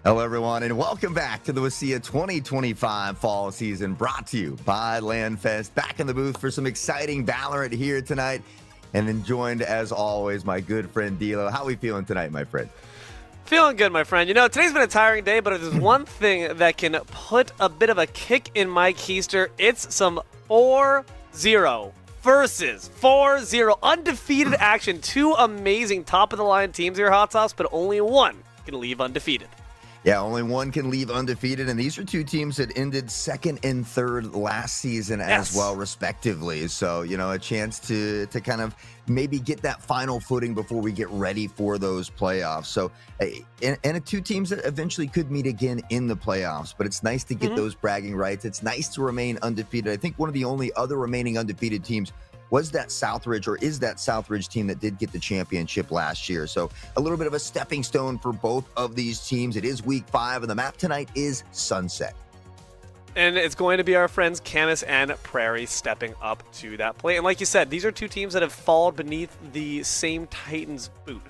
Hello, everyone, and welcome back to the WSSEA 2025 fall season, brought to you by LandFest. Back in the booth for some exciting Valorant here tonight, and then joined, as always, my good friend D'Lo. How are we feeling tonight, my friend? Feeling good, my friend. You know, today's been a tiring day, but if there's one thing that can put a bit of a kick in my keister, it's some 4-0 versus 4-0 undefeated action. Two amazing top-of-the-line teams here, Hot Sauce, but only one can leave undefeated. Yeah, only one can leave undefeated, and these are two teams that ended second and third last season as well, respectively. So, you know, a chance to kind of maybe get that final footing before we get ready for those playoffs. So, and two teams that eventually could meet again in the playoffs, but it's nice to get those bragging rights. It's nice to remain undefeated. I think one of the only other remaining undefeated teams was that Southridge, or is that Southridge team that did get the championship last year. So a little bit of a stepping stone for both of these teams. It is week 5, and the map tonight is Sunset. And it's going to be our friends Camas and Prairie stepping up to that plate. And like you said, these are two teams that have fallen beneath the same Titans boot.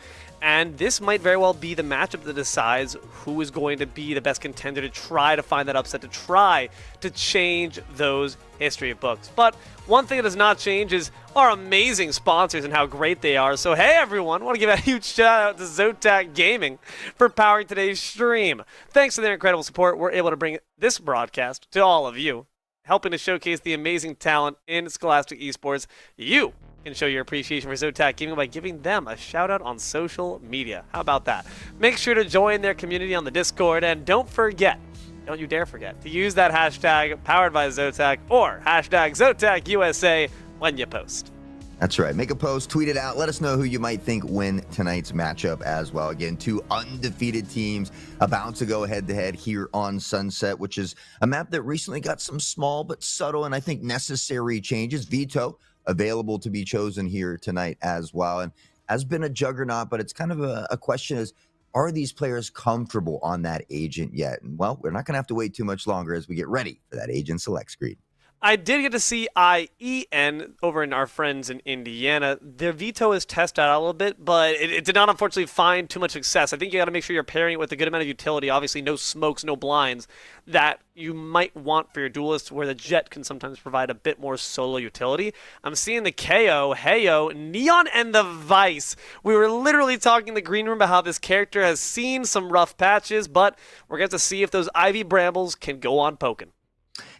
And this might very well be the matchup that decides who is going to be the best contender to try to find that upset, to try to change those history books. But one thing that does not change is our amazing sponsors and how great they are. So hey everyone, I want to give a huge shout out to Zotac Gaming for powering today's stream. Thanks to their incredible support, we're able to bring this broadcast to all of you, helping to showcase the amazing talent in Scholastic Esports. You can show your appreciation for Zotac Gaming by giving them a shout out on social media. How about that? Make sure to join their community on the Discord, and don't you dare forget to use that hashtag powered by Zotac or hashtag ZotacUSA when you post. That's right. Make a post, tweet it out. Let us know who you might think win tonight's matchup as well. Again, two undefeated teams about to go head-to-head here on Sunset, which is a map that recently got some small but subtle and I think necessary changes. Veto available to be chosen here tonight as well, and has been a juggernaut, but it's kind of a question is, are these players comfortable on that agent yet? And well, we're not going to have to wait too much longer as we get ready for that agent select screen. I did get to see IEN over in our friends in Indiana. Their veto is tested out a little bit, but it did not unfortunately find too much success. I think you got to make sure you're pairing it with a good amount of utility. Obviously, no smokes, no blinds that you might want for your duelist, where the Jet can sometimes provide a bit more solo utility. I'm seeing the KO, Heyo, Neon, and the Vice. We were literally talking in the green room about how this character has seen some rough patches, but we're going to see if those Ivy Brambles can go on poking.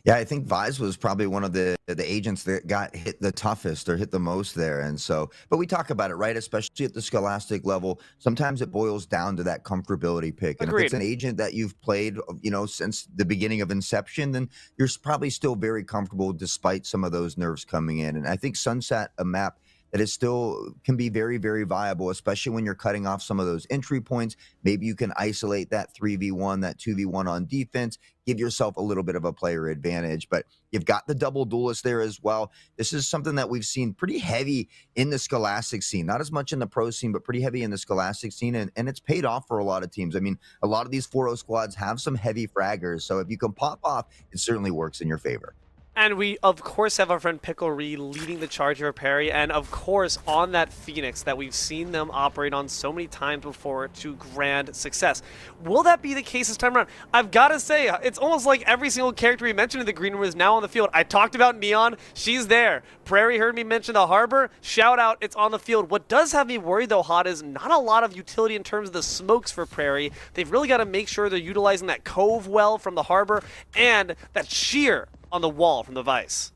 Yeah, I think Vise was probably one of the agents that got hit the toughest or hit the most there. And so, but we talk about it, right? Especially at the Scholastic level, sometimes it boils down to that comfortability pick. And Agreed. if it's an agent that you've played, you know, since the beginning of Inception, then you're probably still very comfortable despite some of those nerfs coming in. And I think Sunset, a map that is still can be very, very viable, especially when you're cutting off some of those entry points. Maybe you can isolate that 3v1, that 2v1 on defense, give yourself a little bit of a player advantage. But you've got the double duelist there as well. This is something that we've seen pretty heavy in the Scholastic scene, not as much in the pro scene, but pretty heavy in the Scholastic scene. And it's paid off for a lot of teams. I mean, a lot of these 4-0 squads have some heavy fraggers. So if you can pop off, it certainly works in your favor. And we, of course, have our friend Prairie leading the charge for Prairie, and of course, on that Phoenix that we've seen them operate on so many times before to grand success. Will that be the case this time around? I've got to say, it's almost like every single character we mentioned in the green room is now on the field. I talked about Neon. She's there. Prairie heard me mention the Harbor. Shout out, it's on the field. What does have me worried, though, Hot, is not a lot of utility in terms of the smokes for Prairie. They've really got to make sure they're utilizing that Cove well from the Harbor and that sheer on the wall from the Vice.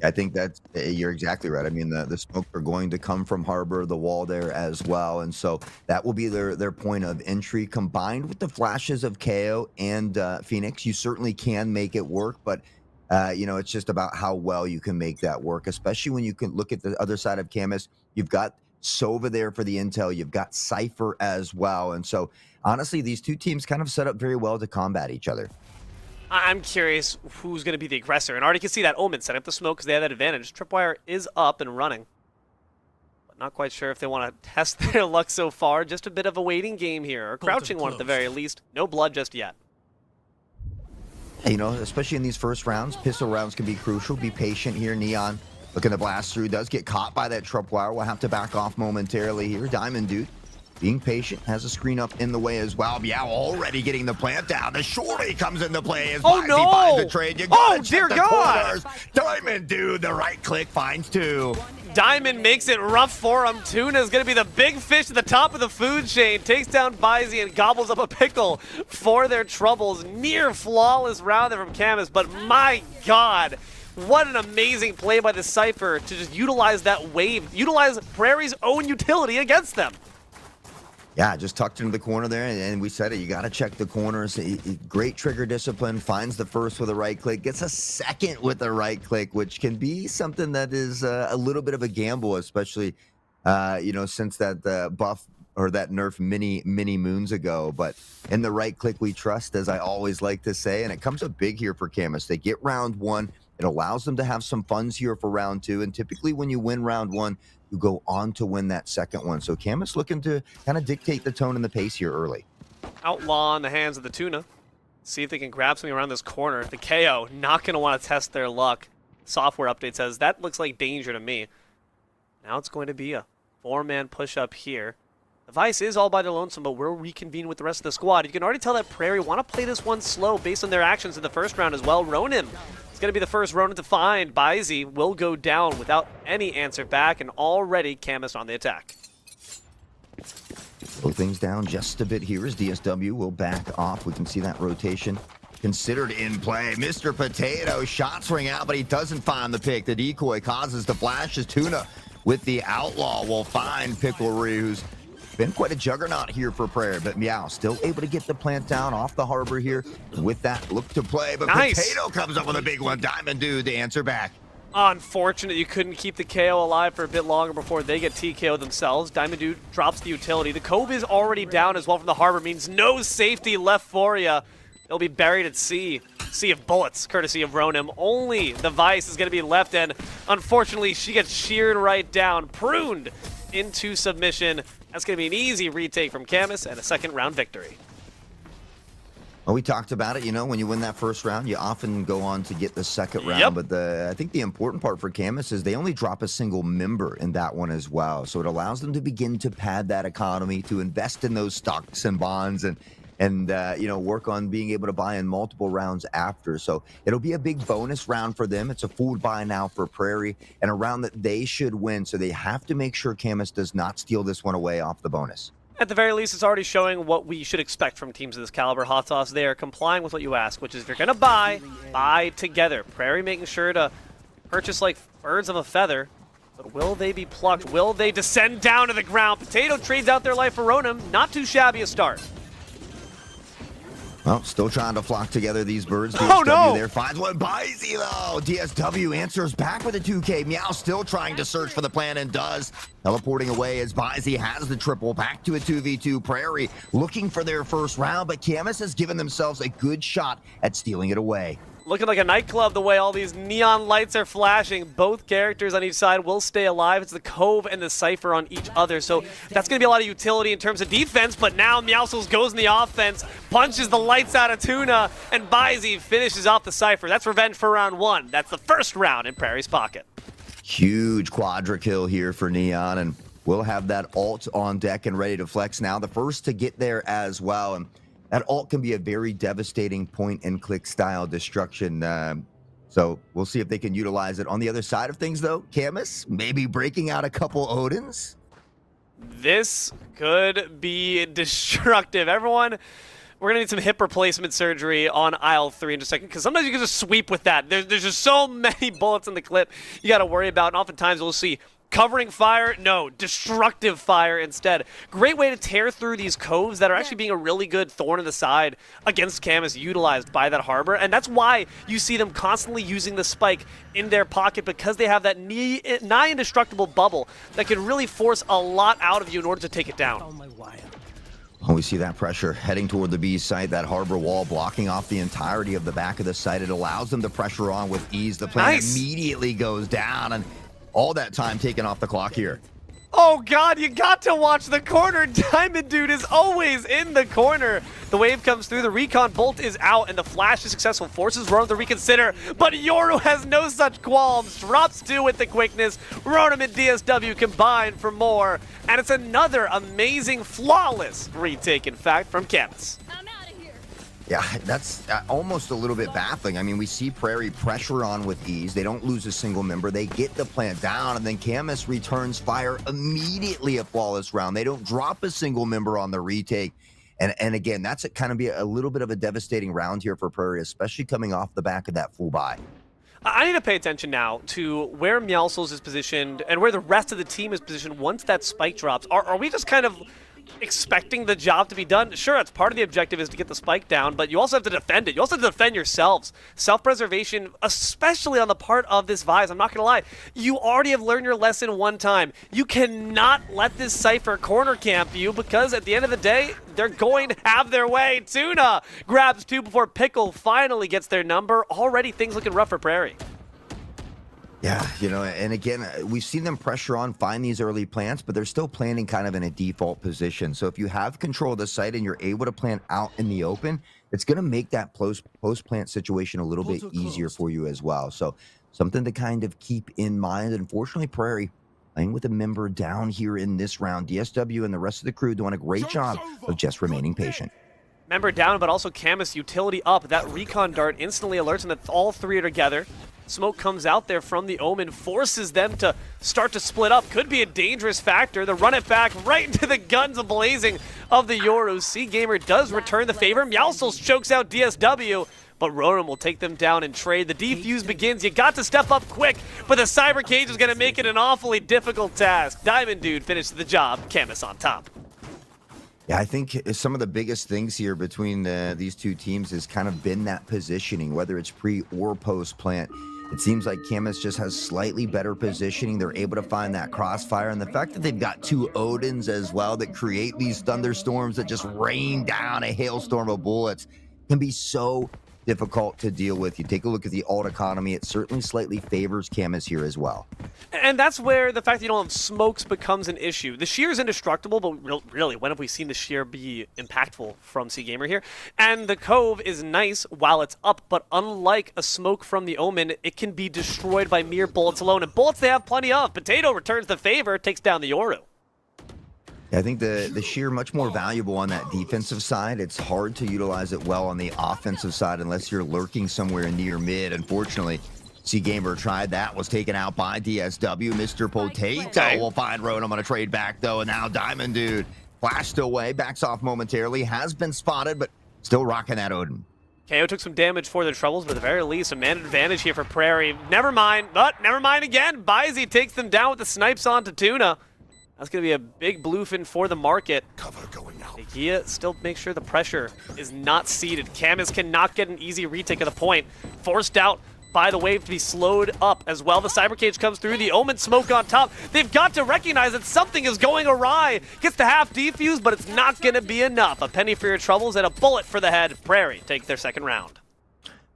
I think that's, you're exactly right. I mean, the smoke are going to come from Harbor, the wall there as well. And so that will be their point of entry. Combined with the flashes of KO and Phoenix, you certainly can make it work. But, you know, it's just about how well you can make that work, especially when you can look at the other side of Camas. You've got Sova there for the intel. You've got Cypher as well. And so, honestly, these two teams kind of set up very well to combat each other. I'm curious who's going to be the aggressor. And already can see that Omen setting up the smoke because they have that advantage. Tripwire is up and running. But not quite sure if they want to test their luck so far. Just a bit of a waiting game here. Or crouching one at the very least. No blood just yet. You know, especially in these first rounds, pistol rounds can be crucial. Be patient here. Neon looking to blast through. Does get caught by that tripwire. We'll have to back off momentarily here. Diamond Dude being patient, has a screen up in the way as well. Meow already getting the plant down. The shorty comes into play as Oh, Wisey no! finds the trade. You gotta Dear check the God! corners. Diamond Dude, the right click finds two. Diamond makes it rough for him. Tuna is going to be the big fish at the top of the food chain. Takes down Baizy and gobbles up a pickle for their troubles. Near flawless round there from Camas, but my God, what an amazing play by the Cypher to just utilize that wave, utilize Prairie's own utility against them. Yeah, just tucked into the corner there, and we said it. You got to check the corners. Great trigger discipline. Finds the first with a right click. Gets a second with the right click, which can be something that is a little bit of a gamble, especially since that buff or that nerf many moons ago. But in the right click we trust, as I always like to say, and it comes up big here for Camas. They get round one. It allows them to have some funds here for round two, and typically when you win round one, you go on to win that second one. So Camas looking to kind of dictate the tone and the pace here early. Outlaw in the hands of the Tuna. See if they can grab something around this corner. The KO not going to want to test their luck. Software update says that looks like danger to me. Now it's going to be a 4-man push up here. The Vice is all by the lonesome, but we'll reconvene with the rest of the squad. You can already tell that Prairie want to play this one slow based on their actions in the first round as well. Ronin is going to be the first Ronin to find. Baizy will go down without any answer back, and already Camas on the attack. Slow things down just a bit here as DSW will back off. We can see that rotation considered in play. Mr. Potato shots ring out, but he doesn't find the pick. The decoy causes the flash as Tuna with the Outlaw will find Prairie, who's been quite a juggernaut here for Prairie, but Meow still able to get the plant down off the harbor here. With that, look to play, but nice. Potato comes up with a big one. Diamond Dude to answer back. Unfortunate you couldn't keep the KO alive for a bit longer before they get TKO themselves. Diamond Dude drops the utility. The Cove is already down as well from the harbor, means no safety left for you. They'll be buried at sea. Sea of bullets, courtesy of Ronin. Only the Vice is going to be left, and unfortunately she gets sheared right down, pruned into submission. That's going to be an easy retake from Camas and a second round victory. Well, we talked about it, when you win that first round, you often go on to get the second round. Yep. But I think the important part for Camas is they only drop a single member in that one as well. So it allows them to begin to pad that economy, to invest in those stocks and bonds, and work on being able to buy in multiple rounds after. So it'll be a big bonus round for them. It's a food buy now for Prairie, and a round that they should win. So they have to make sure Camas does not steal this one away off the bonus. At the very least, it's already showing what we should expect from teams of this caliber. Hot Sauce, they are complying with what you ask, which is if you're going to buy together. Prairie making sure to purchase like birds of a feather. But will they be plucked? Will they descend down to the ground? Potato trades out their life for Ronin. Not too shabby a start. Well, still trying to flock together these birds. Oh, DSW no. there finds one. Baizy, though. DSW answers back with a 2K. Meow still trying to search for the plan and does. Teleporting away as Baizy has the triple. Back to a 2v2. Prairie looking for their first round, but Camas has given themselves a good shot at stealing it away. Looking like a nightclub the way all these neon lights are flashing. Both characters on each side will stay alive. It's the Cove and the Cypher on each other. So that's going to be a lot of utility in terms of defense. But now Meowscles goes in the offense, punches the lights out of Tuna, and Baizy finishes off the Cypher. That's revenge for round one. That's the first round in Prairie's pocket. Huge quadra kill here for Neon, and we'll have that ult on deck and ready to flex now. The first to get there as well. And that ult can be a very devastating point-and-click style destruction. So we'll see if they can utilize it. On the other side of things, though, Camas maybe breaking out a couple Odins. This could be destructive. Everyone, we're going to need some hip replacement surgery on aisle 3 in just a second, because sometimes you can just sweep with that. There's just so many bullets in the clip you got to worry about, and oftentimes we'll see covering fire, no, destructive fire instead. Great way to tear through these coves that are actually being a really good thorn in the side against Camas utilized by that harbor. And that's why you see them constantly using the spike in their pocket, because they have that nigh indestructible bubble that can really force a lot out of you in order to take it down. Oh, we see that pressure heading toward the B site, that harbor wall blocking off the entirety of the back of the site. It allows them to pressure on with ease. The plan Nice. immediately goes down, and all that time taken off the clock here. Oh god, you got to watch the corner. Diamond Dude is always in the corner. The wave comes through, the recon bolt is out, and the flash is successful. Forces Ronan to reconsider, but Yoru has no such qualms. Drops 2 with the quickness. Ronan and DSW combine for more. And it's another amazing, flawless retake, in fact, from Camas. Yeah, that's almost a little bit baffling. I mean, we see Prairie pressure on with ease. They don't lose a single member. They get the plant down, and then Camas returns fire immediately. A flawless round. They don't drop a single member on the retake. And again, that's kind of be a little bit of a devastating round here for Prairie, especially coming off the back of that full buy. I need to pay attention now to where Meowscles is positioned and where the rest of the team is positioned once that spike drops. Are we just kind of expecting the job to be done? Sure, that's part of the objective is to get the spike down, but you also have to defend it. You also have to defend yourselves. Self-preservation, especially on the part of this Vise, I'm not going to lie. You already have learned your lesson one time. You cannot let this Cypher corner camp you because at the end of the day, they're going to have their way. Tuna grabs 2 before Pickle finally gets their number. Already things looking rough for Prairie. Yeah, you know, and again, we've seen them pressure on, find these early plants, but they're still planting kind of in a default position. So if you have control of the site and you're able to plant out in the open, it's going to make that post-plant situation a little bit easier for you as well. So something to kind of keep in mind. Unfortunately, Prairie playing with a member down here in this round. DSW and the rest of the crew doing a great job of just remaining patient. Member down, but also Camas utility up. That recon dart instantly alerts them that all 3 are together. Smoke comes out there from the Omen, forces them to start to split up. Could be a dangerous factor. The run it back right into the guns blazing of the Yoru. C-Gamer does return the favor. Meowscles chokes out DSW, but Ronan will take them down and trade. The defuse begins. You got to step up quick, but the Cyber Cage is going to make it an awfully difficult task. Diamond Dude finishes the job. Camas on top. Yeah, I think some of the biggest things here between these two teams has kind of been that positioning, whether it's pre or post plant. It seems like Camas just has slightly better positioning. They're able to find that crossfire, and the fact that they've got 2 Odins as well that create these thunderstorms that just rain down a hailstorm of bullets can be so difficult to deal with. You take a look at the alt economy, it certainly slightly favors Camas here as well. And that's where the fact that you don't have smokes becomes an issue. The shear is indestructible, but really, when have we seen the shear be impactful from C-Gamer here? And the Cove is nice while it's up, but unlike a smoke from the Omen, it can be destroyed by mere bullets alone. And bullets they have plenty of. Potato returns the favor, takes down the Yoru. I think the sheer much more valuable on that defensive side. It's hard to utilize it well on the offensive side unless you're lurking somewhere near mid. Unfortunately, C-Gamer tried that, was taken out by DSW. Mr. Potato will find Ronan on a trade back, though, and now Diamond Dude flashed away, backs off momentarily, has been spotted, but still rocking that Odin. KO took some damage for their troubles, but at the very least, a man advantage here for Prairie. Never mind, but never mind again. Bizey takes them down with the snipes onto Tuna. That's going to be a big bluefin for the market. Cover going out. Gia still makes sure the pressure is not seated. Camas cannot get an easy retake of the point. Forced out by the wave to be slowed up as well. The Cyber Cage comes through. The Omen smoke on top. They've got to recognize that something is going awry. Gets the half defuse, but it's not going to be enough. A penny for your troubles and a bullet for the head. Prairie take their second round.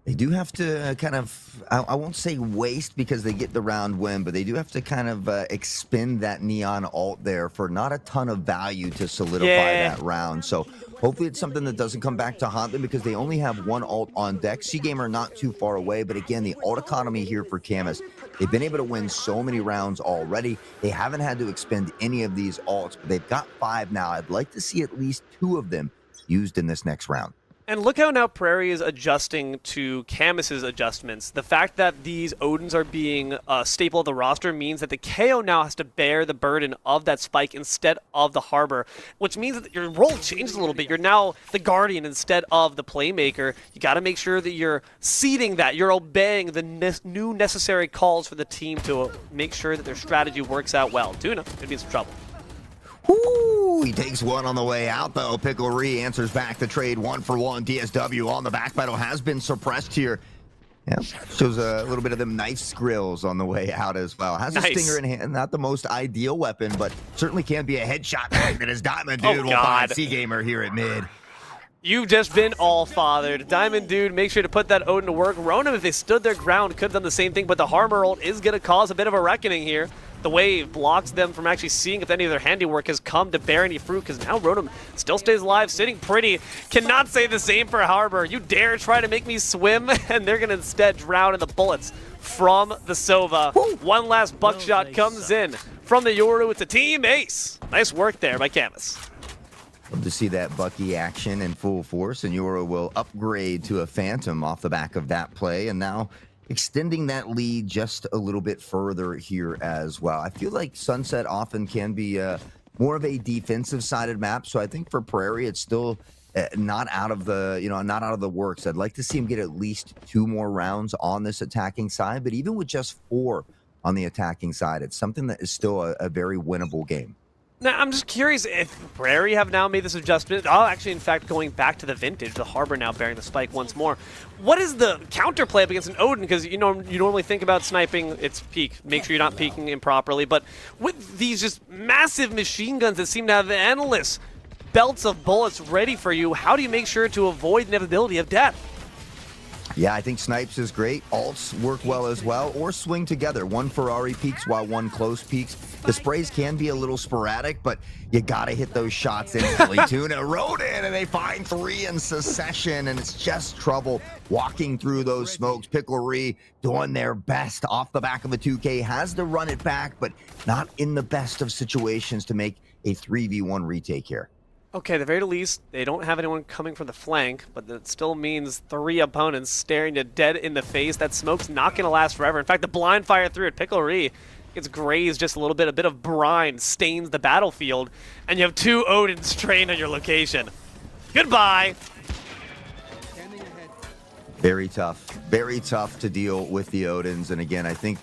They do have to kind of, I won't say waste because they get the round win, but they do have to kind of expend that Neon ult there for not a ton of value to solidify that round. So hopefully it's something that doesn't come back to haunt them because they only have 1 ult on deck. C-Gamer not too far away, but again, the ult economy here for Camas. They've been able to win so many rounds already. They haven't had to expend any of these ults, but they've got 5 now. I'd like to see at least 2 of them used in this next round. And look how now Prairie is adjusting to Camas's adjustments. The fact that these Odins are being a staple of the roster means that the KO now has to bear the burden of that spike instead of the Harbor, which means that your role changes a little bit. You're now the Guardian instead of the Playmaker. You got to make sure that you're seeding that. You're obeying the new necessary calls for the team to make sure that their strategy works out well. Tuna could be in some trouble. Ooh, he takes one on the way out, though. Pickle answers back the trade 1-for-1. DSW on the back battle has been suppressed here. Yeah, shows a little bit of them knife grills on the way out as well. Has a stinger in hand, not the most ideal weapon, but certainly can be a headshot that is Diamond Dude will find C-Gamer here at mid. You've just been all-fathered. Diamond Dude, make sure to put that Odin to work. Ronan, if they stood their ground, could have done the same thing, but the Harbor ult is going to cause a bit of a reckoning here. The wave blocks them from actually seeing if any of their handiwork has come to bear any fruit, because now Rotom still stays alive, sitting pretty. Cannot say the same for Harbor. You dare try to make me swim, and they're going to instead drown in the bullets from the Sova. One last buckshot comes in from the Yoru. It's a team ace. Nice work there by Camas. Love to see that Bucky action in full force, and Yoru will upgrade to a Phantom off the back of that play, and now extending that lead just a little bit further here as well. I feel like Sunset often can be more of a defensive-sided map, so I think for Prairie, it's still not out of the not out of the works. I'd like to see him get at least 2 more rounds on this attacking side, but even with just 4 on the attacking side, it's something that is still a very winnable game. Now, I'm just curious if Prairie have now made this adjustment. Oh, actually, in fact, going back to the vintage, the Harbor now bearing the spike once more. What is the counterplay up against an Odin? Because you normally think about sniping, it's peek. Make sure you're not peeking improperly. But with these just massive machine guns that seem to have endless belts of bullets ready for you, how do you make sure to avoid the inevitability of death? Yeah, I think Snipes is great. Alts work well as well, or swing together. One Ferrari peaks while one close peaks. The sprays can be a little sporadic, but you got to hit those shots instantly. Tuna rode in, and they find 3 in succession, and it's just trouble walking through those smokes. Prairie doing their best off the back of a 2K. Has to run it back, but not in the best of situations to make a 3v1 retake here. Okay, at the very least, they don't have anyone coming from the flank, but that still means 3 opponents staring you dead in the face. That smoke's not going to last forever. In fact, the blind fire through it. Prairie gets grazed just a little bit. A bit of brine stains the battlefield, and you have 2 Odins trained on your location. Goodbye. Very tough to deal with the Odins. And again, I think,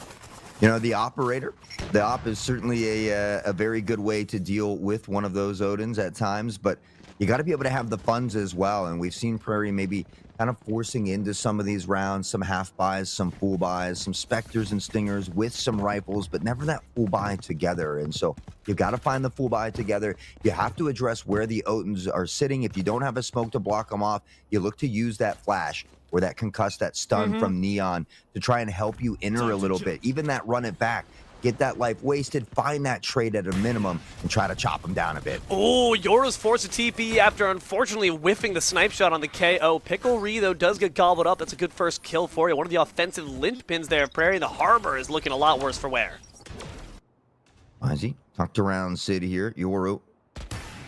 the op is certainly a very good way to deal with one of those Odins at times, but you got to be able to have the funds as well. And we've seen Prairie maybe kind of forcing into some of these rounds, some half buys, some full buys, some Spectres and Stingers with some rifles, but never that full buy together. And so you've got to find the full buy together. You have to address where the Odins are sitting. If you don't have a smoke to block them off, you look to use that flash or that concuss, that stun from Neon to try and help you enter a little bit. Even that run it back. Get that life wasted, find that trade at a minimum, and try to chop them down a bit. Oh, Yoru's forced to TP after unfortunately whiffing the snipe shot on the KO. Prairie, though, does get gobbled up. That's a good first kill for you. One of the offensive linchpins there. Prairie, the Harbor is looking a lot worse for wear. Izzy tucked around Sid here. Yoru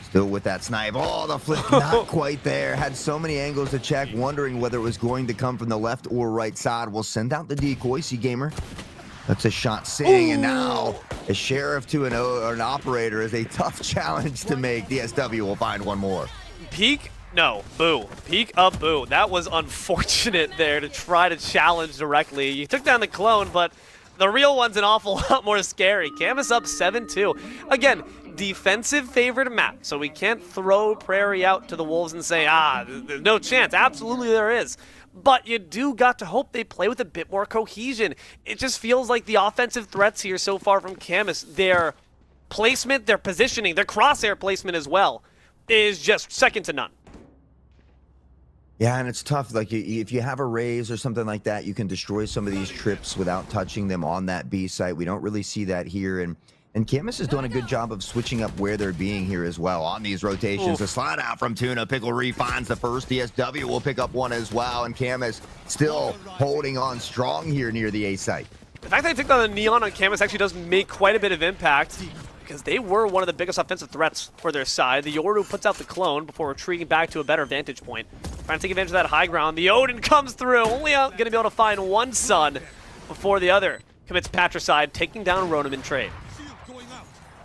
still with that snipe. Oh, the flick not quite there. Had so many angles to check, wondering whether it was going to come from the left or right side. We'll send out the decoy. C-Gamer. That's a shot sitting, and now a sheriff to an operator is a tough challenge to make. DSW will find one more. Peek? No. Boo. Peek up boo. That was unfortunate there to try to challenge directly. You took down the clone, but the real one's an awful lot more scary. Camas up 7-2. Again, defensive favored map, so we can't throw Prairie out to the Wolves and say, there's no chance. Absolutely there is. But you do got to hope they play with a bit more cohesion. It just feels like the offensive threats here so far from Camas, their placement, their positioning, their crosshair placement as well, is just second to none. Yeah, and it's tough. Like, if you have a raise or something like that, you can destroy some of these trips without touching them on that B site. We don't really see that here. And Camas is doing a good job of switching up where they're being here as well on these rotations. A slide out from Tuna. Prairie finds the first. DSW will pick up one as well. And Camas still holding on strong here near the A site. The fact that they took down the Neon on Camas actually does make quite a bit of impact, because they were one of the biggest offensive threats for their side. The Yoru puts out the clone before retreating back to a better vantage point. Trying to take advantage of that high ground. The Odin comes through, only going to be able to find one Sun before the other commits patricide, taking down Rotom in trade.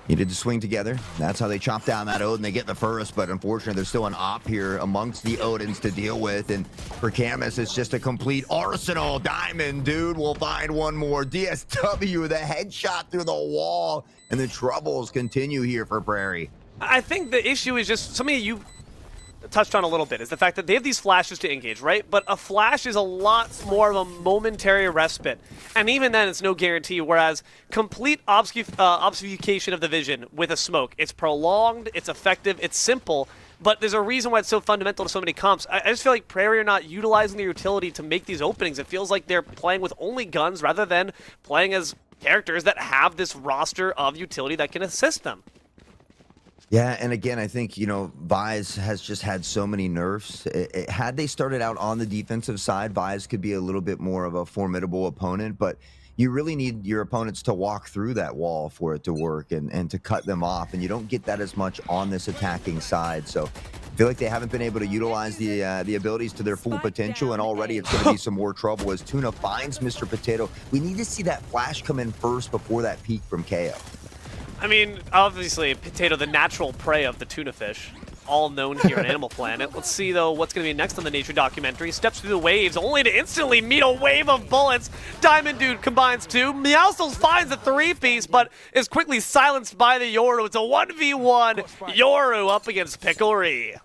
Needed to swing together. That's how they chop down that Odin. They get the first, but unfortunately, there's still an op here amongst the Odins to deal with. And for Camas, it's just a complete arsenal. Diamond, dude, will find one more. DSW, the headshot through the wall. And the troubles continue here for Prairie. I think the issue is just something that you touched on a little bit, is the fact that they have these flashes to engage, right? But a flash is a lot more of a momentary respite. And even then, it's no guarantee, whereas complete obfuscation of the vision with a smoke, it's prolonged, it's effective, it's simple, but there's a reason why it's so fundamental to so many comps. I just feel like Prairie are not utilizing their utility to make these openings. It feels like they're playing with only guns rather than playing as characters that have this roster of utility that can assist them. Yeah, and again, I think, Vise has just had so many nerfs. Had they started out on the defensive side, Vise could be a little bit more of a formidable opponent, but you really need your opponents to walk through that wall for it to work and to cut them off, and you don't get that as much on this attacking side. So I feel like they haven't been able to utilize the abilities to their full potential, and already it's going to be some more trouble as Tuna finds Mr. Potato. We need to see that flash come in first before that peek from KO. I mean, obviously, Potato, the natural prey of the tuna fish, all known here on Animal Planet. Let's see, though, what's going to be next on the nature documentary. Steps through the waves, only to instantly meet a wave of bullets. Diamond Dude combines two. Meowscles finds a three-piece, but is quickly silenced by the Yoru. It's a 1v1. Yoru up against Prairie.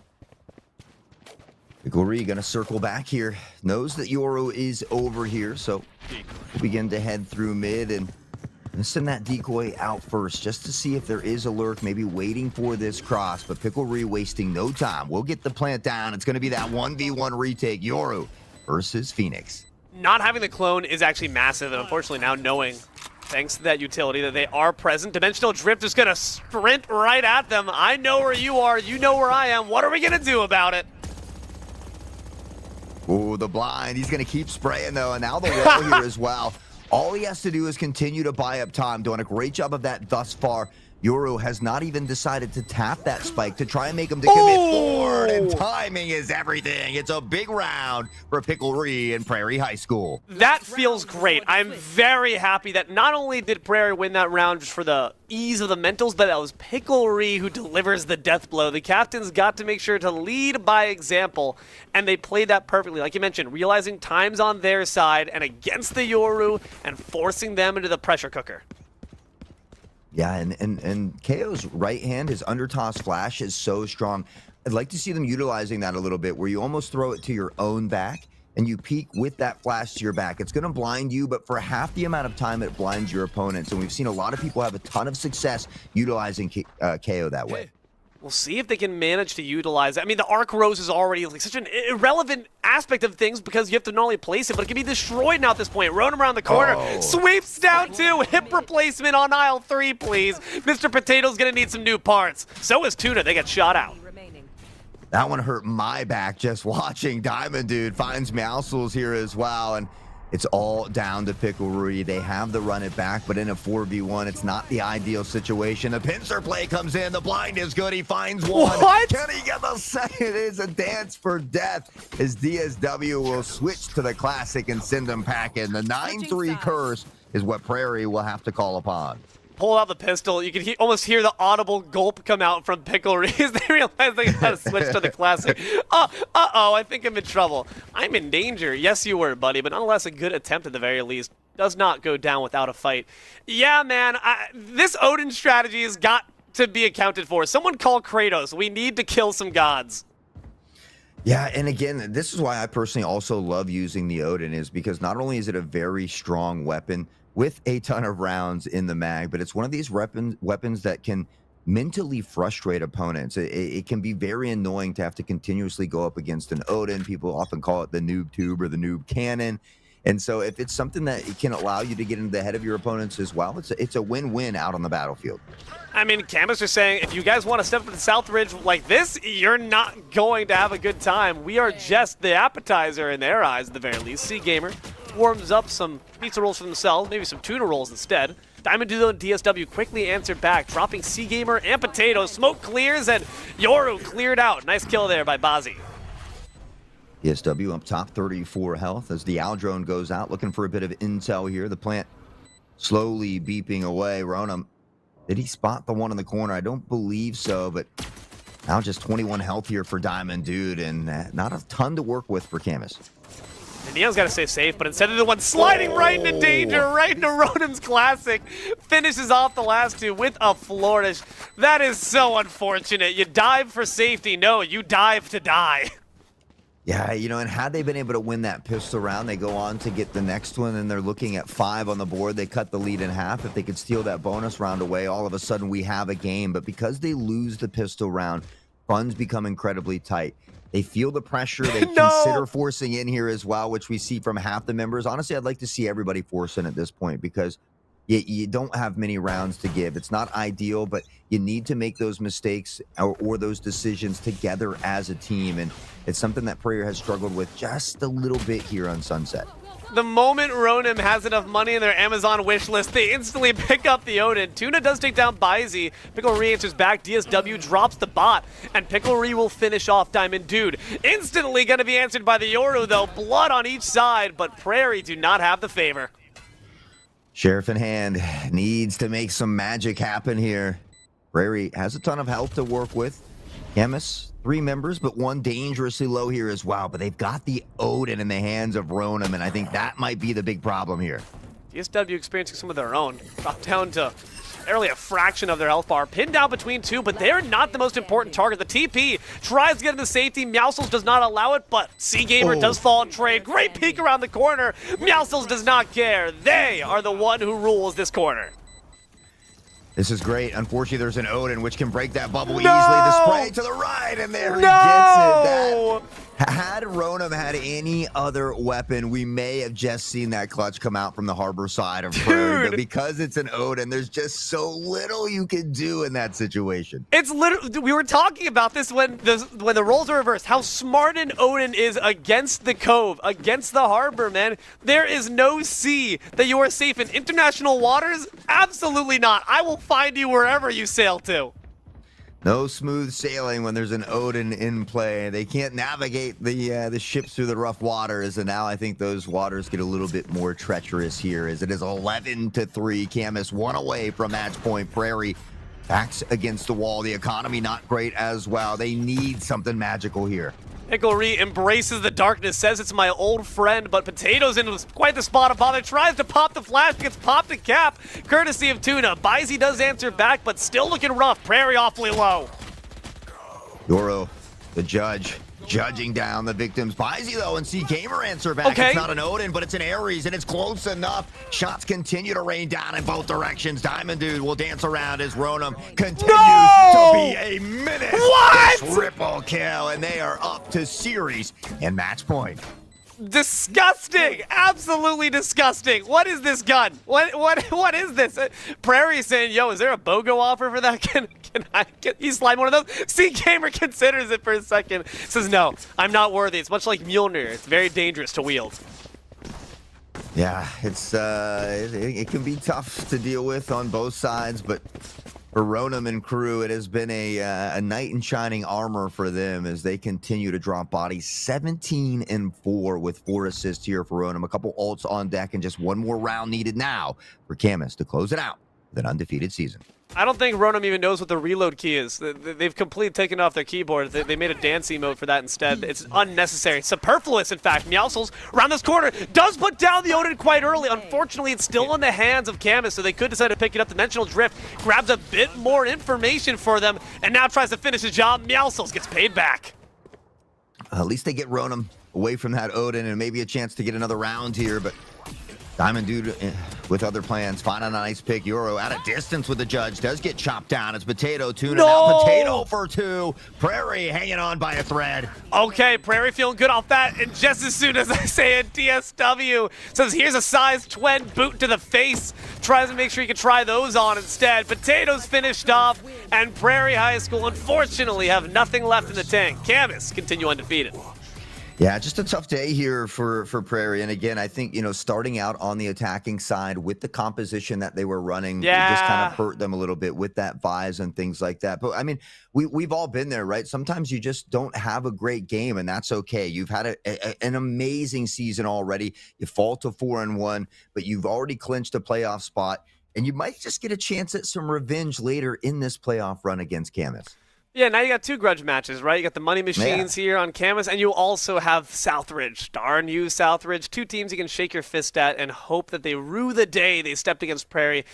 Prairie going to circle back here. Knows that Yoru is over here, so we'll begin to head through mid and send that decoy out first just to see if there is a lurk, maybe waiting for this cross. But Prairie wasting no time. We'll get the plant down. It's going to be that 1v1 retake. Yoru versus Phoenix. Not having the clone is actually massive, and unfortunately now knowing, thanks to that utility, that they are present, Dimensional Drift is going to sprint right at them. I know where you are. You know where I am. What are we going to do about it? Oh, the blind. He's going to keep spraying, though, and now the wall here as well. All he has to do is continue to buy up time, doing a great job of that thus far. Yoru has not even decided to tap that spike to try and make him to commit forward, and timing is everything. It's a big round for Prairie and Prairie High School. That feels great. I'm very happy that not only did Prairie win that round just for the ease of the mentals, but that was Prairie who delivers the death blow. The captains got to make sure to lead by example, and they played that perfectly. Like you mentioned, realizing time's on their side and against the Yoru and forcing them into the pressure cooker. Yeah, and KO's right hand, his undertoss flash is so strong. I'd like to see them utilizing that a little bit, where you almost throw it to your own back and you peek with that flash to your back. It's going to blind you, but for half the amount of time it blinds your opponents. And we've seen a lot of people have a ton of success utilizing KO that way. We'll see if they can manage to utilize it. I mean, the Arc Rose is already like such an irrelevant aspect of things because you have to not only place it, but it can be destroyed now at this point. Roam around the corner, sweeps down two, hip replacement on aisle 3, please. Mr. Potato's gonna need some new parts. So is Tuna, they get shot out. That one hurt my back just watching. Diamond Dude finds Meowscles here as well, and it's all down to Prairie. They have the run it back, but in a 4v1, it's not the ideal situation. The pincer play comes in. The blind is good. He finds one. What? Can he get the second? It is a dance for death as DSW will switch to the classic and send them packing. The 9-3 curse is what Prairie will have to call upon. Pull out the pistol. You can almost hear the audible gulp come out from Prairie as they realize they gotta switch to the classic. Uh-oh, I think I'm in trouble. I'm in danger. Yes, you were, buddy, but nonetheless, a good attempt at the very least. Does not go down without a fight. Yeah, man, this Odin strategy has got to be accounted for. Someone call Kratos. We need to kill some gods. Yeah, and again, this is why I personally also love using the Odin, is because not only is it a very strong weapon with a ton of rounds in the mag, but it's one of these weapons that can mentally frustrate opponents. It can be very annoying to have to continuously go up against an Odin. People often call it the noob tube or the noob cannon. And so if it's something that it can allow you to get into the head of your opponents as well, it's a win-win out on the battlefield. I mean, Camas is saying, if you guys want to step up to the South Ridge like this, you're not going to have a good time. We are just the appetizer in their eyes, at the very least. C-Gamer warms up some pizza rolls for themselves, maybe some tuna rolls instead. Diamond Dude and DSW quickly answered back, dropping C-Gamer and Potato. Smoke clears, and Yoru cleared out. Nice kill there by Bazzi. DSW up top, 34 health as the Owl drone goes out, looking for a bit of intel here. The plant slowly beeping away. Ronum, did he spot the one in the corner? I don't believe so, but now just 21 health here for Diamond Dude, and not a ton to work with for Camas. And Neon's got to stay safe, but instead of the one sliding right into danger, right into Rodham's classic, finishes off the last two with a flourish. That is so unfortunate. You dive for safety. No, you dive to die. Yeah, and had they been able to win that pistol round, they go on to get the next one, and they're looking at 5 on the board. They cut the lead in half. If they could steal that bonus round away, all of a sudden we have a game. But because they lose the pistol round, funds become incredibly tight. They feel the pressure. They consider forcing in here as well, which we see from half the members. Honestly, I'd like to see everybody force in at this point, because you don't have many rounds to give. It's not ideal, but you need to make those mistakes or those decisions together as a team. And it's something that Prairie has struggled with just a little bit here on Sunset. The moment Ronim has enough money in their Amazon wish list, they instantly pick up the Odin. Tuna does take down Baizi. Pickle re-answers back. DSW drops the bot, and Pickle Re will finish off Diamond Dude. Instantly going to be answered by the Yoru, though. Blood on each side, but Prairie do not have the favor. Sheriff in hand needs to make some magic happen here. Prairie has a ton of health to work with. Camas, 3 members, but 1 dangerously low here as well. But they've got the Odin in the hands of Ronim, and I think that might be the big problem here. DSW experiencing some of their own. Dropped down to barely a fraction of their health bar. Pinned down between 2, but they're not the most important target. The TP tries to get into safety. Meowscles does not allow it, but Seagamer does fall in trade. Great peek around the corner. Meowscles does not care. They are the one who rules this corner. This is great. Unfortunately, there's an Odin, which can break that bubble easily. The spray to the right, and there he gets it. Had Ronim had any other weapon, we may have just seen that clutch come out from the harbor side of Prairie. But because it's an Odin, there's just so little you can do in that situation. It's literally, we were talking about this when the roles are reversed, how smart an Odin is against the Cove, against the harbor, man. There is no sea that you are safe in. International waters? Absolutely not. I will find you wherever you sail to. No smooth sailing when there's an Odin in play. They can't navigate the ships through the rough waters, and now I think those waters get a little bit more treacherous here as it is 11-3. Camas 1 away from match point. Prairie backs against the wall. The economy not great as well. They need something magical here. Pickle Re embraces the darkness, says it's my old friend, but Potato's in quite the spot of bother. Tries to pop the flash, gets popped a cap, courtesy of Tuna. Baizi does answer back, but still looking rough. Prairie awfully low. Yoro, the judge, judging down the victims. Baizi, though, and Gamer answer back. Okay. It's not an Odin, but it's an Ares, and it's close enough. Shots continue to rain down in both directions. Diamond Dude will dance around as Ronim continues to be a menace. What? Triple kill, and they are up to series and match point. Disgusting! Absolutely disgusting! What is this gun? What is this? Prairie saying, "Yo, is there a BOGO offer for that? Can you slide one of those?" Gamer considers it for a second. Says, "No, I'm not worthy." It's much like Mjolnir. It's very dangerous to wield. Yeah, it can be tough to deal with on both sides, but for Ronim and crew, it has been a knight in shining armor for them as they continue to drop bodies. 17-4 with 4 assists here for Ronim. A couple ults on deck and just 1 more round needed now for Camas to close it out with an undefeated season. I don't think Ronim even knows what the reload key is. They've completely taken off their keyboard. They made a dance emote for that instead. It's unnecessary. Superfluous, in fact. Meowscles around this corner does put down the Odin quite early. Unfortunately, it's still in the hands of Camas, so they could decide to pick it up. Dimensional Drift grabs a bit more information for them and now tries to finish the job. Meowscles gets paid back. At least they get Ronim away from that Odin and maybe a chance to get another round here, but Diamond Dude with other plans. Finding a nice pick. Euro at a distance with the judge. Does get chopped down. It's Potato. Tuna now. Potato for 2. Prairie hanging on by a thread. Okay, Prairie feeling good off that. And just as soon as I say it, DSW says, here's a size 20 boot to the face. Tries to make sure you can try those on instead. Potato's finished off. And Prairie High School, unfortunately, have nothing left in the tank. Camas continue undefeated. Yeah, just a tough day here for Prairie. And again, I think, starting out on the attacking side with the composition that they were running, it just kind of hurt them a little bit with that Vise and things like that. But I mean, we've all been there, right? Sometimes you just don't have a great game, and that's okay. You've had an amazing season already. You fall to 4-1, but you've already clinched a playoff spot, and you might just get a chance at some revenge later in this playoff run against Camas. Yeah, now you got 2 grudge matches, right? You got the Money Machines here on Camas, and you also have Southridge. Darn you, Southridge. 2 teams you can shake your fist at and hope that they rue the day they stepped against Prairie.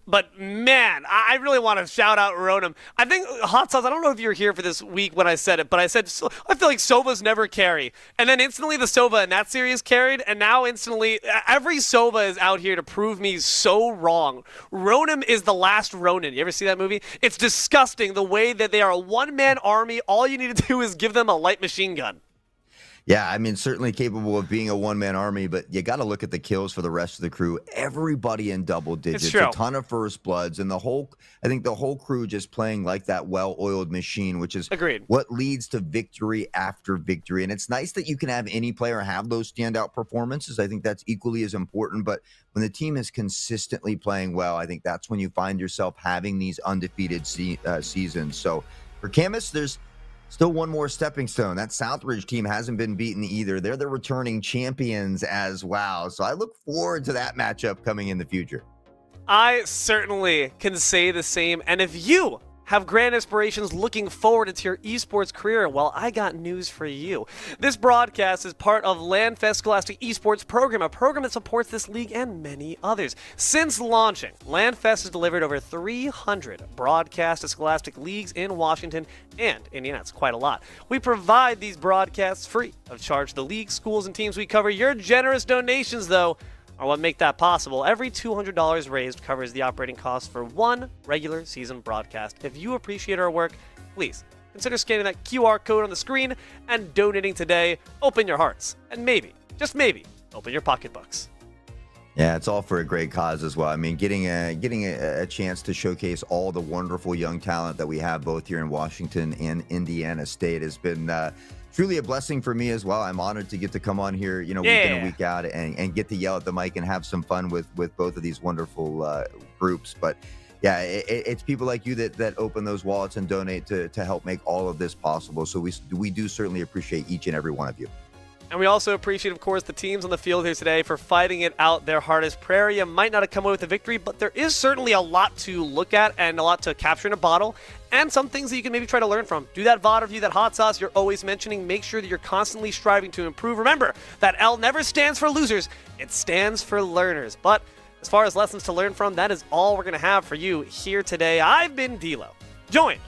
But, man, I really want to shout out Ronim. I think, Hot Sauce, I don't know if you were here for this week when I said it, but I said, I feel like Sovas never carry. And then instantly the Sova in that series carried, and now instantly every Sova is out here to prove me so wrong. Ronim is the last Ronin. You ever see that movie? It's disgusting the way that they are a one-man army. All you need to do is give them a light machine gun. Yeah, I mean, certainly capable of being a one-man army, but you got to look at the kills for the rest of the crew. Everybody in double It's digits, a true. ton of first bloods, and I think the whole crew just playing like that well-oiled machine, which is Agreed. what leads to victory after victory. And it's nice that you can have any player have those standout performances. I think that's equally as important. But when the team is consistently playing well, I think that's when you find yourself having these undefeated seasons. So for Camas, there's still one more stepping stone. That Southridge team hasn't been beaten either. They're the returning champions as well. So I look forward to that matchup coming in the future. I certainly can say the same. And if you have grand aspirations looking forward to your esports career, well, I got news for you. This broadcast is part of LandFest Scholastic Esports Program, a program that supports this league and many others. Since launching, LandFest has delivered over 300 broadcast to Scholastic leagues in Washington and Indiana. It's quite a lot. We provide these broadcasts free of charge to the leagues, schools, and teams we cover. Your generous donations, though, are what make that possible. Every $200 raised covers the operating costs for one regular season broadcast. If you appreciate our work, please consider scanning that QR code on the screen and donating today. Open your hearts and maybe, just maybe, open your pocketbooks. Yeah, it's all for a great cause as well. I mean, getting a chance to showcase all the wonderful young talent that we have both here in Washington and Indiana State has been truly a blessing for me as well. I'm honored to get to come on here, week in and week out and get to yell at the mic and have some fun with both of these wonderful groups. But yeah, it's people like you that open those wallets and donate to help make all of this possible. So we do certainly appreciate each and every one of you. And we also appreciate, of course, the teams on the field here today for fighting it out their hardest. Prairie might not have come away with a victory, but there is certainly a lot to look at and a lot to capture in a bottle, and some things that you can maybe try to learn from. Do that VOD review, that hot sauce you're always mentioning. Make sure that you're constantly striving to improve. Remember, that L never stands for losers. It stands for learners. But as far as lessons to learn from, that is all we're going to have for you here today. I've been D'Lo, joined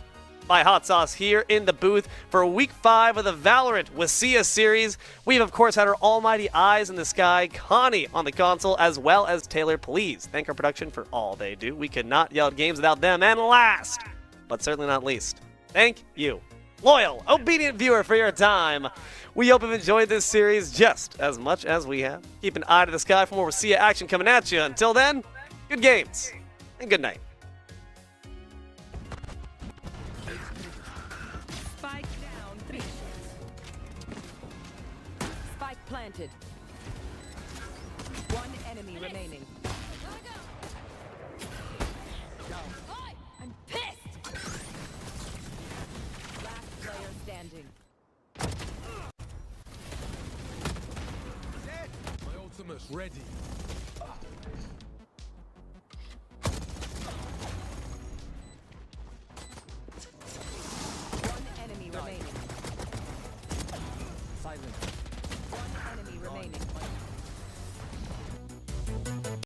by Hot Sauce here in the booth for Week 5 of the Valorant WSSEA series. We've, of course, had our almighty eyes in the sky, Connie on the console, as well as Taylor. Please thank our production for all they do. We could not yell at games without them. And last, but certainly not least, thank you, loyal, obedient viewer, for your time. We hope you've enjoyed this series just as much as we have. Keep an eye to the sky for more WSSEA action coming at you. Until then, good games and good night. Planted. One enemy remaining. I'm pissed. Last player standing. My ultimate's ready.